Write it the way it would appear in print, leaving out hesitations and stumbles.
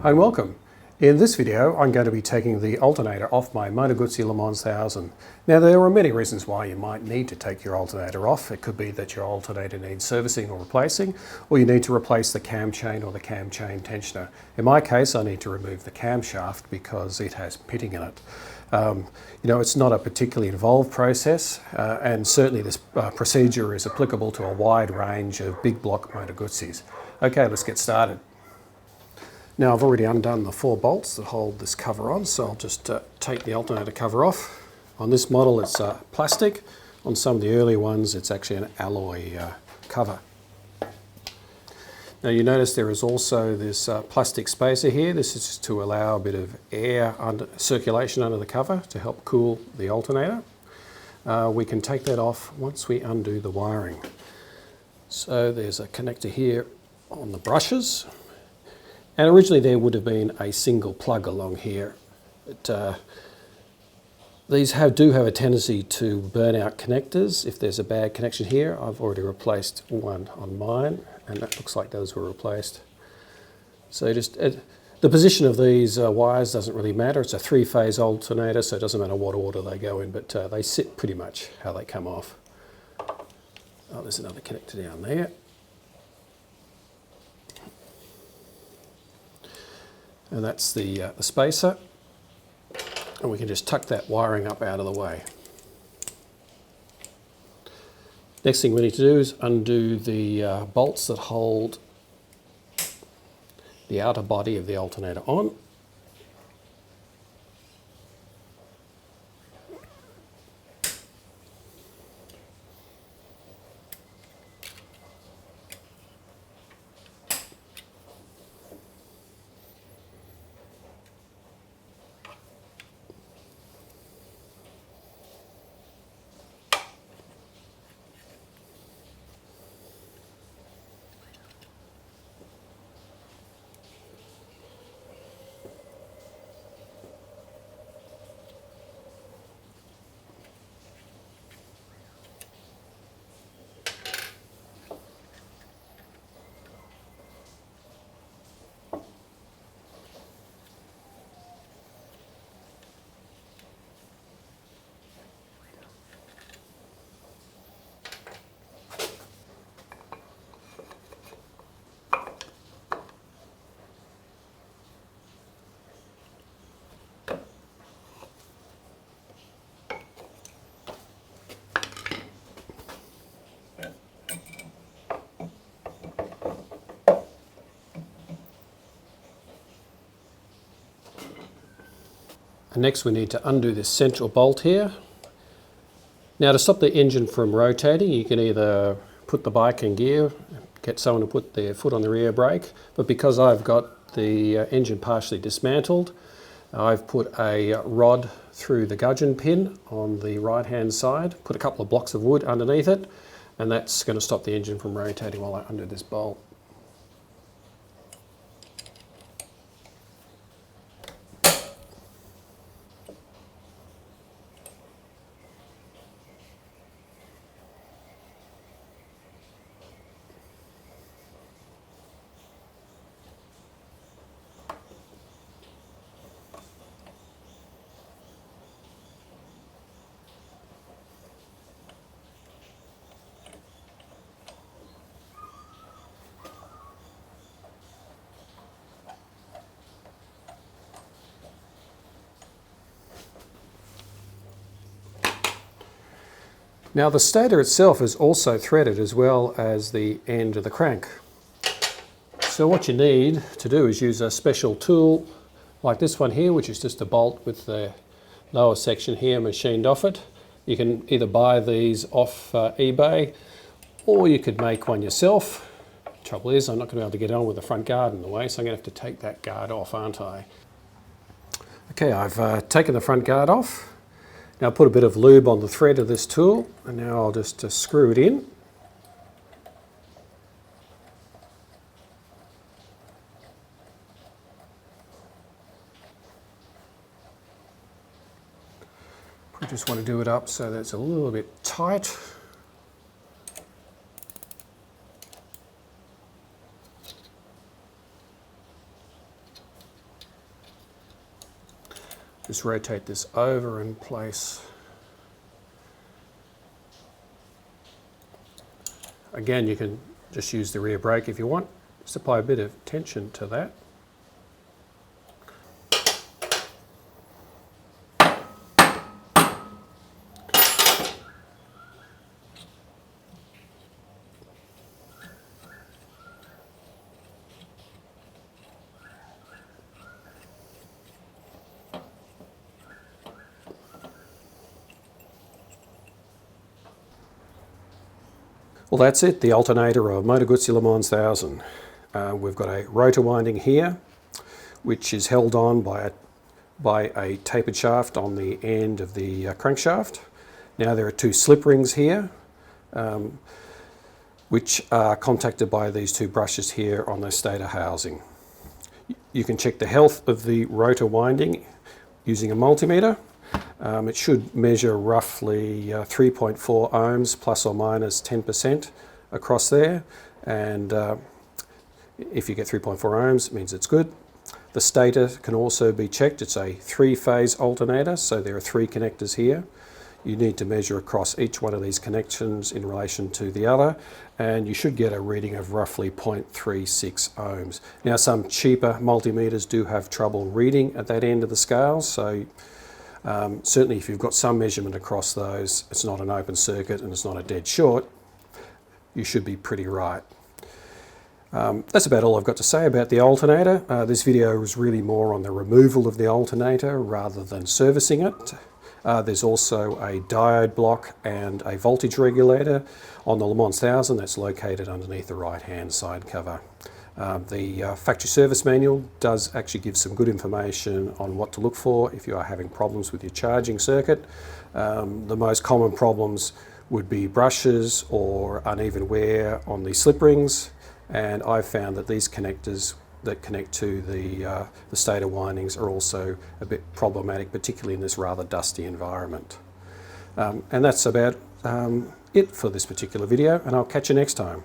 Hi and welcome. In this video I'm going to be taking the alternator off my Moto Guzzi Le Mans 1000. Now there are many reasons why you might need to take your alternator off. It could be that your alternator needs servicing or replacing, or you need to replace the cam chain or the cam chain tensioner. In my case I need to remove the camshaft because it has pitting in it. It's not a particularly involved process and certainly this procedure is applicable to a wide range of big block Moto Guzzis. Okay, let's get started. Now I've already undone the 4 bolts that hold this cover on, so I'll just take the alternator cover off. On this model it's plastic. On some of the earlier ones it's actually an alloy cover. Now you notice there is also this plastic spacer here. This is just to allow a bit of air circulation under the cover to help cool the alternator. We can take that off once we undo the wiring. So there's a connector here on the brushes. And originally there would have been a single plug along here. These do have a tendency to burn out connectors if there's a bad connection here. I've already replaced one on mine and that looks like those were replaced. So the position of these wires doesn't really matter. It's a 3-phase alternator, so it doesn't matter what order they go in, but they sit pretty much how they come off. Oh, there's another connector down there. And that's the spacer, and we can just tuck that wiring up out of the way. Next thing we need to do is undo the bolts that hold the outer body of the alternator on. And next we need to undo this central bolt here. Now to stop the engine from rotating, you can either put the bike in gear, get someone to put their foot on the rear brake, but because I've got the engine partially dismantled, I've put a rod through the gudgeon pin on the right hand side, put a couple of blocks of wood underneath it, and that's going to stop the engine from rotating while I undo this bolt. Now the stator itself is also threaded as well as the end of the crank. So what you need to do is use a special tool like this one here, which is just a bolt with the lower section here machined off it. You can either buy these off eBay or you could make one yourself. Trouble is I'm not going to be able to get on with the front guard in the way, so I'm going to have to take that guard off, aren't I? Okay, I've taken the front guard off. Now put a bit of lube on the thread of this tool, and now I'll just screw it in. We just want to do it up so that it's a little bit tight. Just rotate this over and place. Again, you can just use the rear brake if you want. Just apply a bit of tension to that. Well, that's it, the alternator of Moto Guzzi Le Mans 1000. We've got a rotor winding here, which is held on by a tapered shaft on the end of the crankshaft. Now there are two slip rings here, which are contacted by these two brushes here on the stator housing. You can check the health of the rotor winding using a multimeter. It should measure roughly 3.4 ohms plus or minus 10% across there, and if you get 3.4 ohms it means it's good. The stator can also be checked. It's a three-phase alternator, so there are three connectors here. You need to measure across each one of these connections in relation to the other, and you should get a reading of roughly 0.36 ohms. Now some cheaper multimeters do have trouble reading at that end of the scale, so certainly if you've got some measurement across those, it's not an open circuit and it's not a dead short, you should be pretty right. That's about all I've got to say about the alternator. This video was really more on the removal of the alternator rather than servicing it. There's also a diode block and a voltage regulator on the Le Mans 1000 that's located underneath the right hand side cover. The factory service manual does actually give some good information on what to look for if you are having problems with your charging circuit. The most common problems would be brushes or uneven wear on the slip rings, and I've found that these connectors that connect to the stator windings are also a bit problematic, particularly in this rather dusty environment. And that's about it for this particular video, and I'll catch you next time.